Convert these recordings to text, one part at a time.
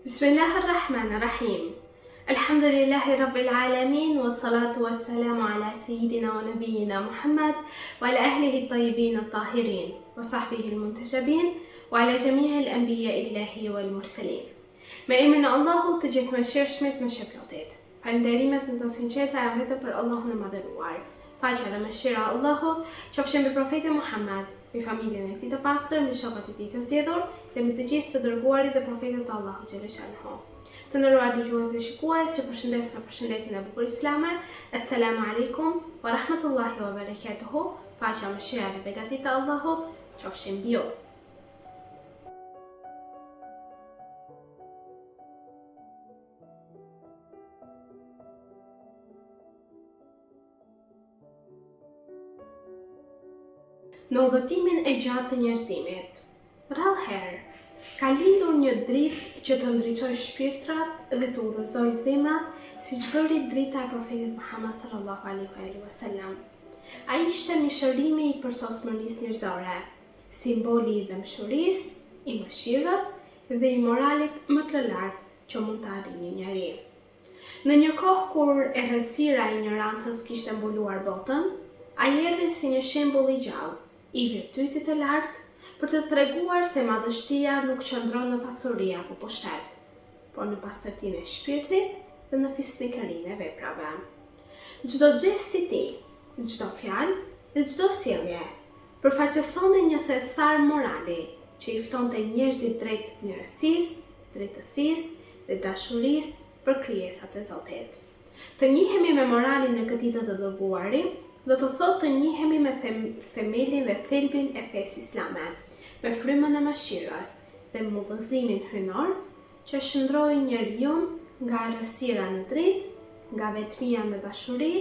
بسم الله الرحمن الرحيم. الحمد لله رب العالمين والصلاة والسلام على سيدنا ونبينا محمد وعلى أهله الطيبين الطاهرين وصحبه المنتجبين وعلى جميع الأنبياء الله والمرسلين. Me emrin e Allahut të gjithëmëshirshmit me shpëlotet. Falënderimet në të sinqerta janë vetëm për Allahun e madhëruar. Paqja dhe mëshira e Allahut qofshin mbi profetin Muhammed, mbi familjen e tij të pastër, mbi shokët e tij të zgjedhur dhe mbi të gjithë të dërguarit dhe profetët e Allahut xhaleshanhu. Të nderuar dëgjues dhe shikues, që përshëndes në përshëndetjen e bukur islame. Assalamu alaikum wa rahmatullahi wa barakatuhu. Paqja, mëshira dhe begatit e Allahut qofshin mbi ju. Në udhëtimin e gjatë të njerëzimit, rrallëherë ka lindur një dritë që të ndriçoj shpirtrat dhe të udhëzoj zemrat, siç bëri drita e profetit Muhammed sallallahu alaihi wasallam. Ai ishte mishërimi i përsosmërisë njerëzore, simboli i dëmshurisë, i mëshirës dhe i moralit më të lartë që mund të arrijë një njeri. Në një kohë kur errësira e ignorancës kishte mbuluar botën, ai erdhi si një shembull i gjallë i virtytit të lartë për të treguar se madhështia nuk qëndron në pasuri apo pushtet, por në pastërtinë e shpirtit dhe në fisnikërinë e veprave. Çdo gjest i tij, çdo fjalë dhe çdo sjellje përfaqësonte një thellësar morali që i ftonte njerëzit drejt mirësisë, drejtësisë dhe dashurisë për krijesat e Zotit. Të njihemi me moralin e këtij të dërguari do të thotë të njihemi me themelin dhe thelbin e fesë islame, me frymën e mëshirës dhe me udhëzimin hyjnor që shndroi njeriu nga errësira në dritë, nga vetmia në dashuri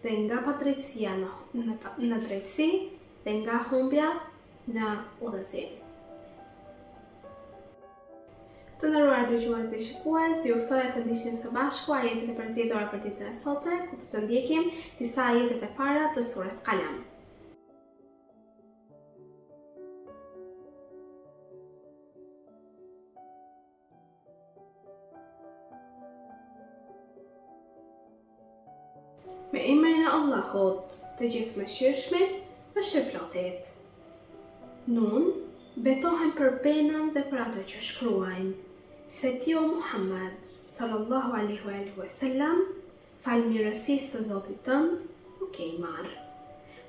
dhe nga padrejtësia në drejtësi dhe nga humbja në udhëzim. Të nderuar dëgjues dhe shikues, ju ftoj të ndiqni së bashku ajetet e përzgjedhura për ditën e sotme, ku do të ndjekim disa ajetet e para të surës Qalam. Me emrin e Allahut, të gjithëmëshirshmit, mëshirëplotit. Nun, betohem për penën dhe për atë që shkruajnë, se ti o Muhammed sallallahu alaihi wasallam, falmirësisë së Zotit tënd nuk e i marr.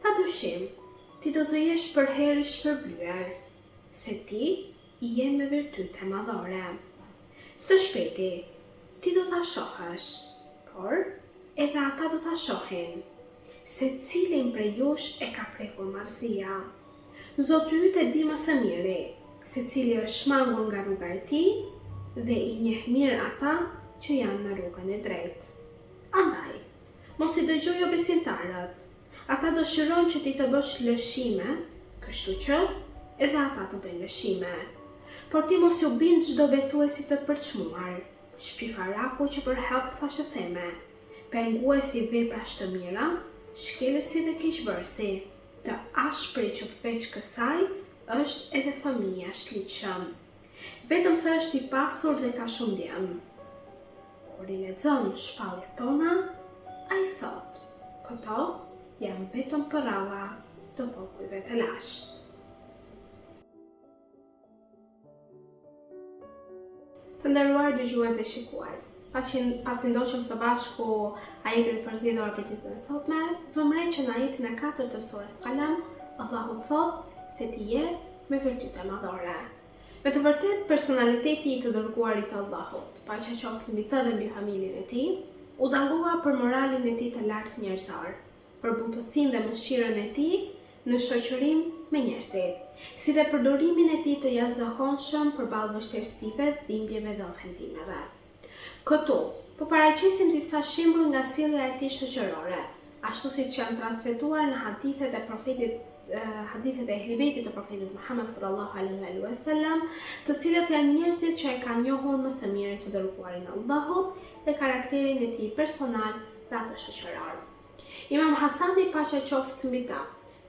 Padyshim, ti do të jesh përherë shpërblyer, se ti je me virtyte madhore. Së shpejti, ti do ta shohësh, por edhe ata do ta shohin, se cilin prej jush e ka prekur marrëzia. Zoti yt e di më së miri se cili është shmangur nga rruga e tij dhe i njeh mirë ata që janë në rrugën e drejtë. Andaj, mos i dëgjoj jo besimtarët. Ata dëshirojnë që ti të bësh lëshime, kështu që edhe ata të bëjnë lëshime. Por ti mos ju bind çdo betuesi të përçmuar, shpifaraku që për help thashë theme, penguesi veprash të mira, shkelësi dhe keqbërësi, të ashpri që përveç kësaj është edhe fëmia shliçëm. Vetëm se është i pasur dhe ka shumë djem. Kur i lexon shpalljet tona, ai thot, këto janë vetëm përralla të popujve të lashtë. Të nderuar dëgjues dhe shikues, pasi ndoqëm së bashku ajetet e përzgjedhura për ditën e sotme, vëmre që në ajetin e 4 të surës Qalam, Allahu thotë se ti je me virtyte madhore. Me të vërtet, personaliteti i të dërguarit të Allahut, paqja qoftë mbi të dhe mbi familjen e tij, u dallua për moralin e tij të lartë njerëzor, për butësinë dhe mëshirën e tij në shoqërim me njerëzit, si dhe përdorimin e tij të jashtëzakonshëm përballë vështirësive, dhimbjeve dhe ofendimeve. Këtu, po paraqesim disa shembuj nga sjellja e tij shoqërore, ashtu siç janë transmetuar në hadithet e ehlibetit të profetit Muhammed sallallahu alaihi wasallam, të cilët janë njerëzit që e kanë njohur më së miri të dërguarin e Allahut dhe karakterin e tij personal dhe atë shoqëror. Imam Hasani paqja qoftë mbi ta,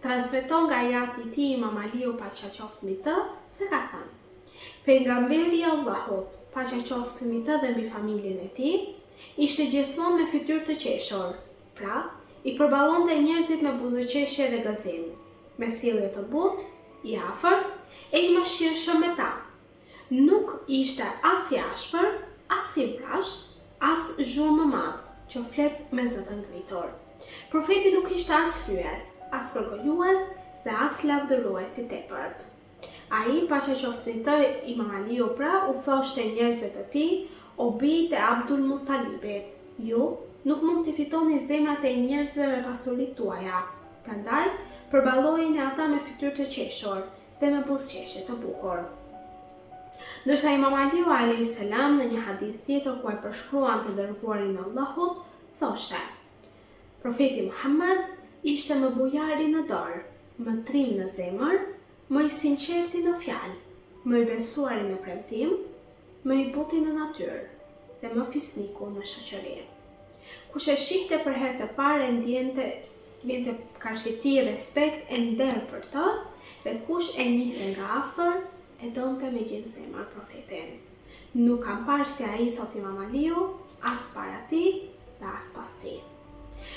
transmeton nga ajati i tij Imam Aliu paqja qoftë mbi të, se ka thënë: Pejgamberi i Allahut paqja qoftë mbi të dhe mbi familjen e tij, ishte gjithmonë me fytyrë të qeshur, pra i përballonte njerëzit me buzëqeshje dhe gëzim, me sjellje të butë, i afërt e i mëshirshëm me ta. Nuk ishte as i ashpër, as i vrasht, as zhurmë më madh, që flet me zë të ngritur. Profeti nuk ishte as fyes, as përgojlues dhe as lavdërues i tepërt. Ai, paqja qoftë mbi të, Imam Aliu pra, u thoshte njerëzve të tij, o bijt e Abdul Muttalibit, ju nuk mund t'i fitoni zemrat e njerëzve me pasuritë tuaja. Prandaj, përballojeni ata me fytyrë të qeshur dhe me buzëqeshje të bukur. Ndërsa Imam Aliu a.s. në një hadith tjetër ku e përshkruan të dërguarin e Allahut, thoshte: Profeti Muhammed ishte më bujari në dorë, më trim në zemër, më i sinqerti në fjalë, më i besuari në premtim, më i buti në natyrë dhe më fisniku në shoqëri. Kush e shihte për herë të parë ndjente karshiti, respekt e nder për të, dhe kush e njihte nga afër e donte me gjithë zemër profetin. Nuk kam parë si ai, thot Imam Aliu, as para tij dhe as pas tij.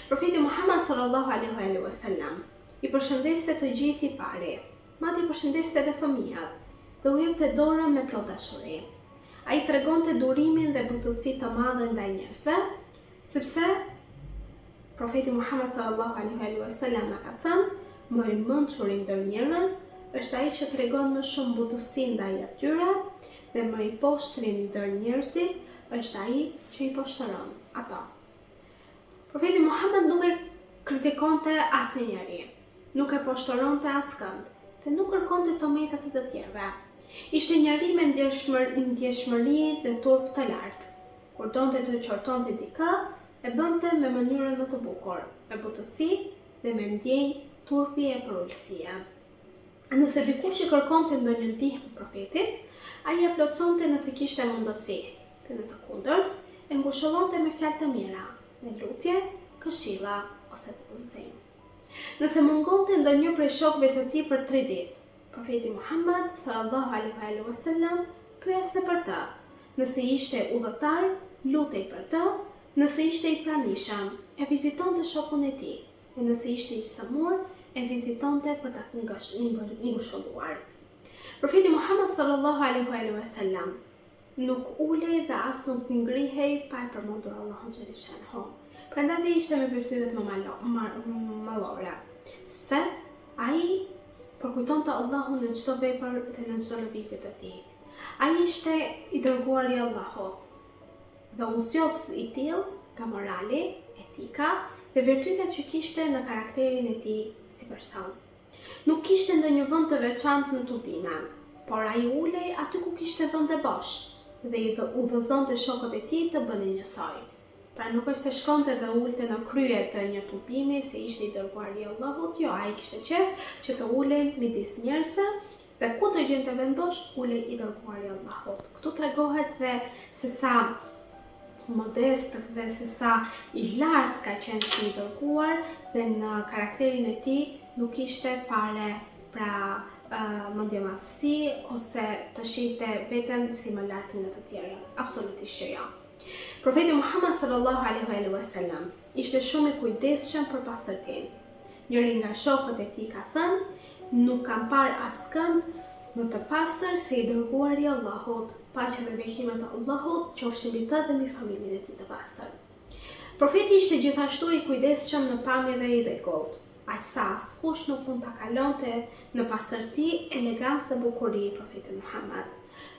Profeti Muhammed sallallahu alaihi wasallam i përshëndeste të gjithë i pari, madje i përshëndeste edhe fëmijët dhe u jepte dorën me plot dashuri. Ai tregonte durimin dhe butësi të madhe ndaj njerëzve, sepse Profeti Muhammed sallallahu alaihi wasallam na ka thënë, më i mençuri ndër njerëz është ai që tregon më shumë butësi ndaj atyre dhe më i poshtri ndër njerëzit është ai që i poshtëron ata. Profeti Muhammed nuk e kritikonte asnjëri, nuk e poshtëronte askënd dhe nuk kërkonte tometat e të tjerëve. Ishte njeri me ndjeshmëri dhe turp të lartë. Kur donte të qortonte dikë, e bënte me mënyrën më të bukur, me butësi dhe me ndjenjë turpi e përullësia. Nëse dikush i kërkonte ndonjë ndihmë profetit, ai ia plotësonte nëse kishte mundësi, dhe në të kundërt, e ngushëllonte me fjalë të mira, me lutje, këshilla ose udhëzim. Nëse mungonte ndonjë prej shokëve të tij për 3 ditë, Profeti Muhammed sallallahu alaihi wasallam pyeste për të. Nëse ishte udhëtar, lutej për të, nëse ishte i pranishëm, e vizitonte shokun e tij, dhe nëse ishte i sëmur, e vizitonte për ta ngushëlluar. Profeti Muhammed sallallahu alaihi wasallam nuk ulej dhe as nuk ngrihej pa e përmendur Allahun xhaleshanhu. Prandaj dhe ishte me virtytet më mallore, sepse ai përkujtonte Allahun në çdo vepër dhe në çdo lëvizje të tij. Ai ishte i dërguari i Allahut dhe u zgjodh i tillë nga morali, etika dhe virtytet që kishte në karakterin e tij si person. Nuk kishte ndonjë vend të veçantë në tubime, por ai ulej aty ku kishte vende bosh dhe i udhëzonte shokët e tij të bënin njësoj. Pra nuk është se shkonte dhe ulte në krye të një tubimi se ishte i dërguari i Allahut, jo, ai kishte qef që të ulej midis njerëzve dhe ku të gjente vend bosh, ulej i dërguari i Allahut. Këtu tregohet dhe se sa modest dhe se sa i lartë ka qenë si i dërguar dhe në karakterin e tij nuk ishte fare pra mendjemadhësi ose të shihte veten si më lart nga të tjerët. Absolutisht jo. Profeti Muhammed sallallahu alaihi wasallam ishte shumë i kujdesshëm për pastërtinë. Njëri nga shokët e tij ka thënë, nuk kam parë askënd më të pastër se i dërguari i Allahut, paqja dhe bekimet e Allahut qofshin mbi të dhe mbi familjen e tij të pastër. Profeti ishte gjithashtu i kujdesshëm në pamje dhe i rregullt, aq sa askush nuk mund ta kalonte në pastërti, elegancë dhe bukuri profetit Muhammed.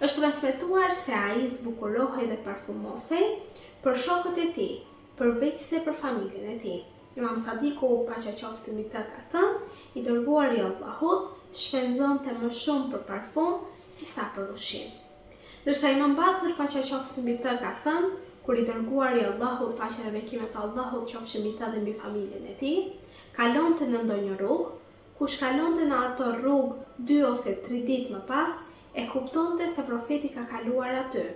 Është transmetuar se ai zbukurohej dhe parfumosej për shokët e tij, përveç se për familjen e tij. Imam Sadiku, paqja qoftë mbi të, ka thënë, i dërguari i Allahut shpenzonte më shumë për parfum si sa për ushqim. Ndërsa Imam Bakr, paqja qoftë mbi të, ka thënë, kur i dërguari i Allahut, paqja dhe bekimet e Allahut qofshin mbi të dhe mbi familjen e tij, kalonte në ndonjë rrugë, kush kalonte në ato rrugë 2 ose 3 ditë më pas, e kuptonte se profeti ka kaluar aty,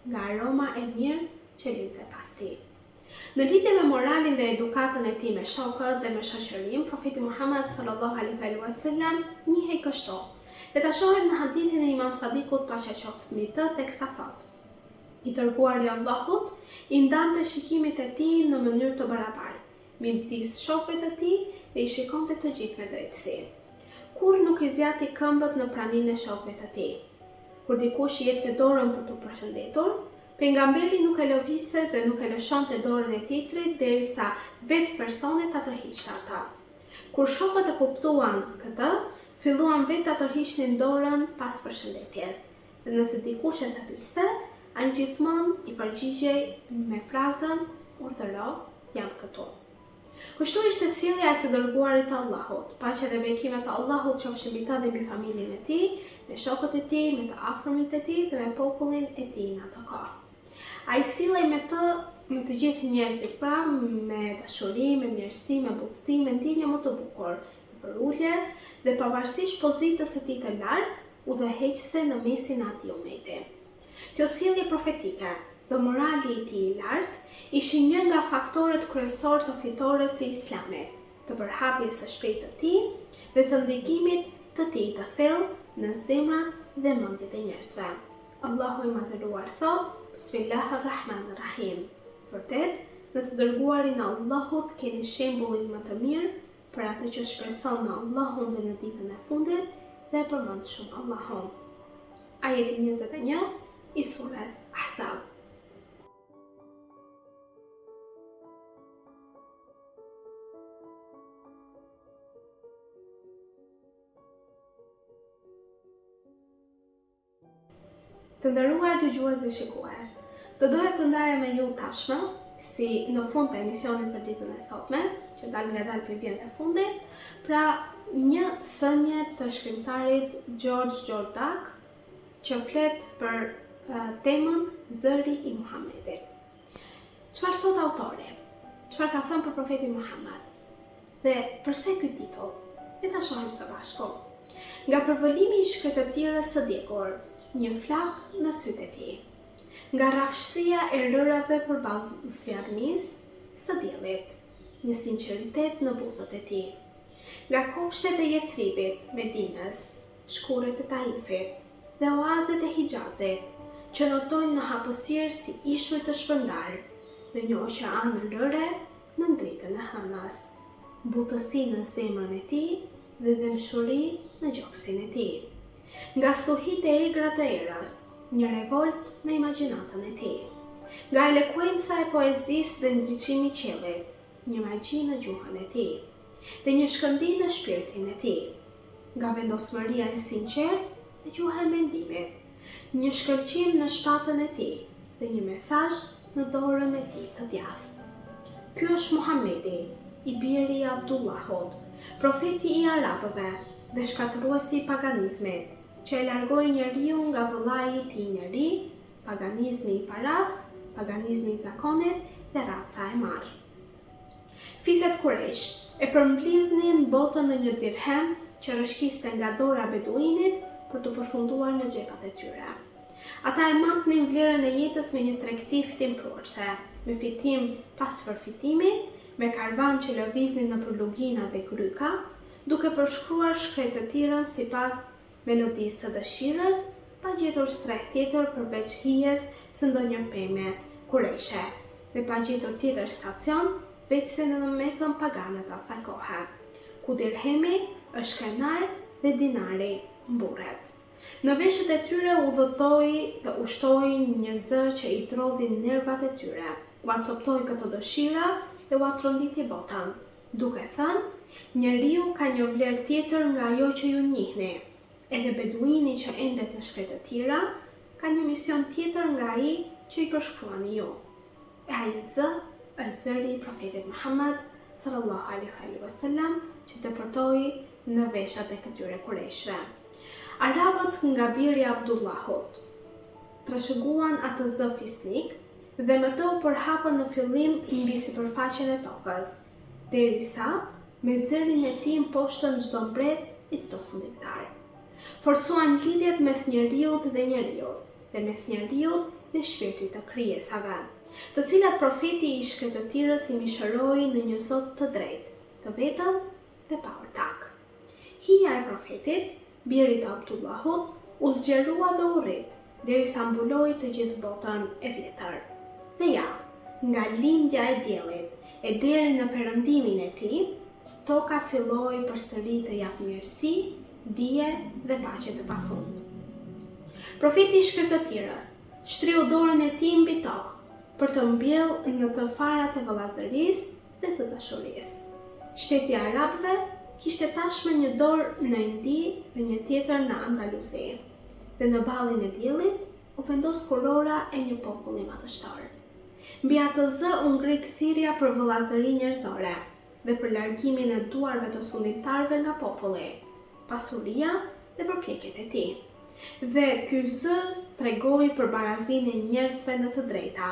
nga aroma e mirë që linte pas tij. Në lidhje me moralin dhe edukatën e tij me shokët dhe me shoqërinë, profeti Muhammed sallallahu alaihi wasallam njihej kështu. Le ta shohim në hadithin e Imam Sadikut, paqja qoftë mbi të, teksa thotë: I dërguari i Allahut i ndante shikimit e tij në mënyrë të barabartë midis shokëve të tij dhe i shikonte të gjithë me drejtësi. Kur nuk i zgjati këmbët në praninë e shokëve të tij. Kur dikush i jepte dorën për t'u përshëndetur, pejgamberi nuk e lëvizte dhe nuk e lëshonte dorën e tjetrit derisa vetë personi ta tërhiqte ata. Kur shokët e kuptuan këtë, filluan vetë ta tërhiqnin dorën pas përshëndetjes. Dhe nëse dikush e tërhiqte, ai gjithmonë i përgjigjej me frazën "urdhëro, jam këtu". Kështu ishte sjellja e të dërguarit të Allahut, paqja dhe bekimet e Allahut qofshin mbi ta dhe mbi familjen e tij, me shokët e tij, me të afërmit e tij dhe me popullin e tij në atë kohë. Ai sillej me të gjithë njerëzit, pra me dashuri, me mirësi, me butësi, me ndjenje më të bukur, me përulje dhe pavarësisht pozitës së tij të lartë, udhëheqëse në mesin e atij ummeti. Kjo sjellje profetike dhe morali i tij i lartë ishin një nga faktorët kryesor të fitores së Islamit, të përhapjes së shpejtë të tij dhe të ndikimit të tij të thellë në zemrat dhe mendjet e njerëzve. Allahu i madhëruar thot: Bismillahirrahmanirrahim. Vërtet, në të dërguarin e Allahut keni shembullin më të mirë për atë që shpreson në Allahun dhe në ditën e fundit dhe përmend shumë Allahun. Ajeti 21 i surës Ahzab. Të nderuar dëgjues dhe shikues, do doja të ndaja me ju tashmë, si në fund të emisionit për ditën e sotme, që dal nga dal për vjen e fundit, pra një thënie të shkrimtarit George Jordak, që flet për temën Zëri i Muhamedit. Çfarë thot autori? Çfarë ka thënë për profetin Muhammed? Dhe pse ky titull? Le ta shohim së bashku. Nga përvëllimi i shkretëtirës së djegur, një flak në sytë e tij. Nga rrafshësia e rërave përballë fjarmisë së diellit, një sinqeritet në buzët e tij. Nga kopshtet e Jethribit, Medinës, shkuret e Taifit dhe oazet e Hijazit, që notojnë në hapësirë si ishuj të shpërndar, në një oqean rëre në dritën e hënës, butësi në zemrën e tij dhe dëmshuri në gjoksin e tij. Nga stuhit e egra të erës, një revolt në imagjinatën e tij. Nga elekuenca e poezisë dhe ndriçimi i qiellit, një magji në gjuhën e tij, dhe një shkëndijë në shpirtin e tij. Nga vendosmëria e sinqertë dhe gjuha e mendimit, një shkëlqim në shpatën e tij dhe një mesazh në dorën e tij të djathtë. Ky është Muhamedi, i biri i Abdullahut, profeti i arabëve dhe shkatëruesi i paganizmit, që e largoi njeriu nga vëllai i tij njeri, paganizmi i paras, paganizmi i zakonit dhe raca e marrë. Fiset Quraysh e përmblidhnin botën në një dirhem që rrëshqiste nga dora beduinit për të përfunduar në xhepat e tyre. Ata e matnin vlerën e jetës me një tregti fitimprurse, me fitim pas përfitimit, me karvan që lëviznin nëpër lugina dhe gryka, duke përshkruar shkretëtirën sipas melodisë së dëshirës, pa gjetur streh tjetër përveç hijes së ndonjë peme Qurayshe, dhe pa gjetur tjetër stacion veçse në Mekën paganët asaj kohe, ku dirhemi është krenar dhe dinari mburret. Në veshët e tyre udhëtoi dhe ushtoi një zë që i drodhi nervat e tyre, u acoptoi këto dëshira dhe u atronditi botën, duke thënë: njeriu ka një vlerë tjetër nga ajo që ju njihni. Edhe beduini që endet në shkretë të tjera ka një mision tjetër nga ai që i përshkruani ju. E ai zë është zëri i profetit Muhammed sallallahu alaihi wasallam që depërtoi në veshat e këtyre Qurayshve. Arabët nga biri Abdullahut trashëguan atë zë fisnik dhe me të u përhapën në fillim mbi sipërfaqen e tokës, derisa me zërin e tij mposhtën çdo mbret e çdo sundimtar. Forcuan lidhjet mes njeriut dhe njeriut, dhe mes njeriut dhe shpirtit të krijesave, të cilat profeti i shkretëtirës i mishëroi në një Zot të drejtë, të vetëm dhe pa ortak. Hija e profetit, birit të Abdullahut, u zgjerua dhe u rrit, derisa mbuloi të gjithë botën e vjetër. Dhe ja, nga lindja e diellit e deri në perëndimin e tij, toka filloi përsëri të jap mirësi, dije dhe paqe të pafund. Profeti i shkretëtirës shtriu dorën e tij mbi tokë për të mbjellë në të farat e vëllazërisë dhe të dashurisë. Shteti i Arabëve kishte tashmë një dorë në Indi dhe një tjetër në Andaluzi, dhe në ballin e diellit u vendos kurora e një populli madhështor. Mbi atë zë u ngrit thirrja për vëllazëri njerëzore dhe për largimin e duarve të sundimtarëve nga populli, pasuria dhe përpjekjet e tij. Dhe ky zë tregoi për barazinë e njerëzve në të drejta,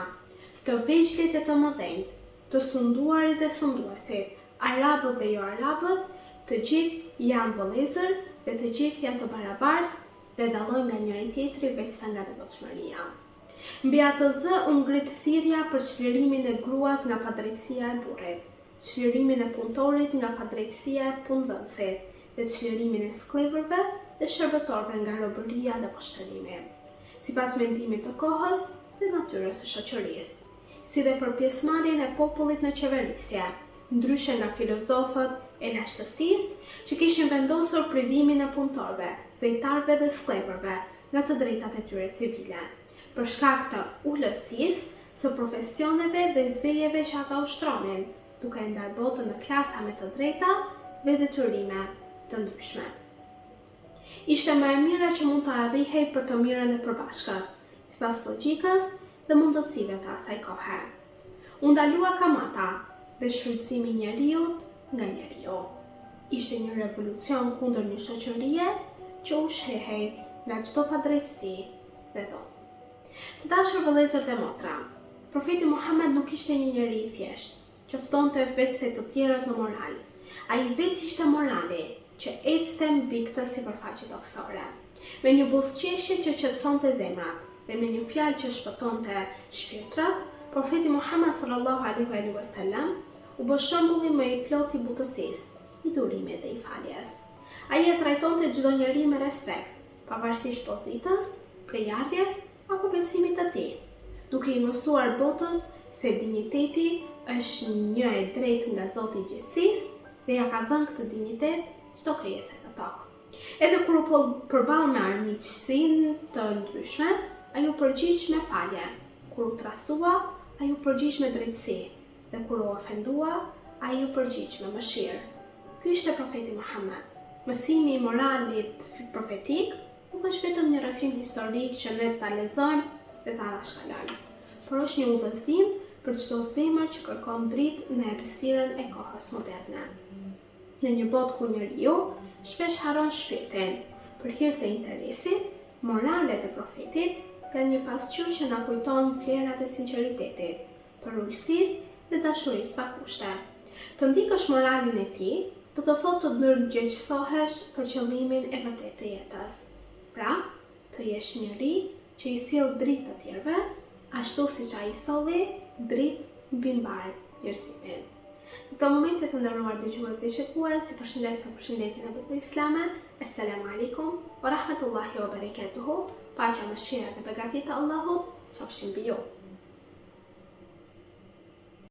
të vegjëlit e të mëdhenjt, të sunduarit dhe sunduesit, arabët dhe jo arabët, të gjithë janë vëllezër dhe të gjithë janë të barabartë dhe dallojnë nga njëri tjetri veçsa nga devotshmëria. Mbi atë zë u ngrit thirrja për çlirimin e gruas nga padrejtësia e burrit, çlirimin e punëtorit nga padrejtësia e punëdhënësit dhe çlirimin e skllëvërve dhe shërbëtorëve nga robëria dhe poshtërimi, sipas mendimit të kohës dhe natyrës së shoqërisë, si dhe për pjesëmarrjen e popullit në qeverisje, ndryshe nga filozofët e lashtësisë që kishin vendosur privimin e punëtorëve, zejtarëve dhe skllëvërve nga të drejtat e tyre civile, për shkak të ulësisë së profesioneve dhe zejeve që ata ushtronin, duke ndarë botën në klasa me të drejta dhe detyrime të ndryshme. Ishte më e mira që mund të arrihej për të mirën e përbashkët, sipas logjikës dhe mundësive të asaj kohe. U ndalua kamata dhe shfrytëzimi i njeriut nga njeriu. Ishte një revolucion kundër një shoqërie që u shehej nga çdo padrejtësi dhe dhomë. Të dashur vëllezër dhe motra, profeti Muhammed nuk ishte një njeri i thjeshtë, që ftonte vetë se të tjerët në moral. Ai vetë ishte morali që ecte mbi këtë sipërfaqe toksore, me një buzëqeshje që qetësonte zemrat dhe me një fjalë që shpëtonte shpirtrat. Profeti Muhammed sallallahu alaihi wasallam u bë shembulli më i plot i butësisë, i durimit dhe i faljes. Ai e trajtonte çdo njeri me respekt, pavarësisht pozitës, prejardhjes apo besimit të tij, duke i mësuar botës se dinjiteti është një e drejtë nga Zoti i gjithësisë dhe ja ka dhënë këtë dinjitet çdo krijese në tokë. Edhe kur u përball me armiqësinë të ndryshme, ai u përgjigj me falje. Kur u tradhtua, ai u përgjigj me drejtësi, dhe kur u ofendua, ai u përgjigj me mëshirë. Ky ishte profeti Muhammed. Mësimi i moralit profetik nuk është vetëm një rrëfim historik që ne ta lexojmë dhe ta anashkalojmë, por është një udhëzim për çdo zemër që kërkon dritë në errësirën e kohës moderne. Në një botë ku njeriu shpesh harron shpirtin për hir të interesit, moralet e profetit kanë një pasqyrë që na kujton vlerat e sinqeritetit, për ulësisë dhe dashurisë pa kushte. Të ndikësh moralin e tij do të thotë të ndërgjegjësohesh për qëllimin e vërtetë të jetës. Pra, të jesh njeri që i sjell dritë të tjerëve, ashtu siç ai solli dritë mbi mbar njerëzimin. Në këto momente të nderuar dëgjues dhe shikues, ju përshëndes me përshëndetjen e bukur islame. Assalamu alaikum wa rahmatullahi wa barakatuhu. Paqja, mëshira dhe begatit të Allahut qofshin mbi ju.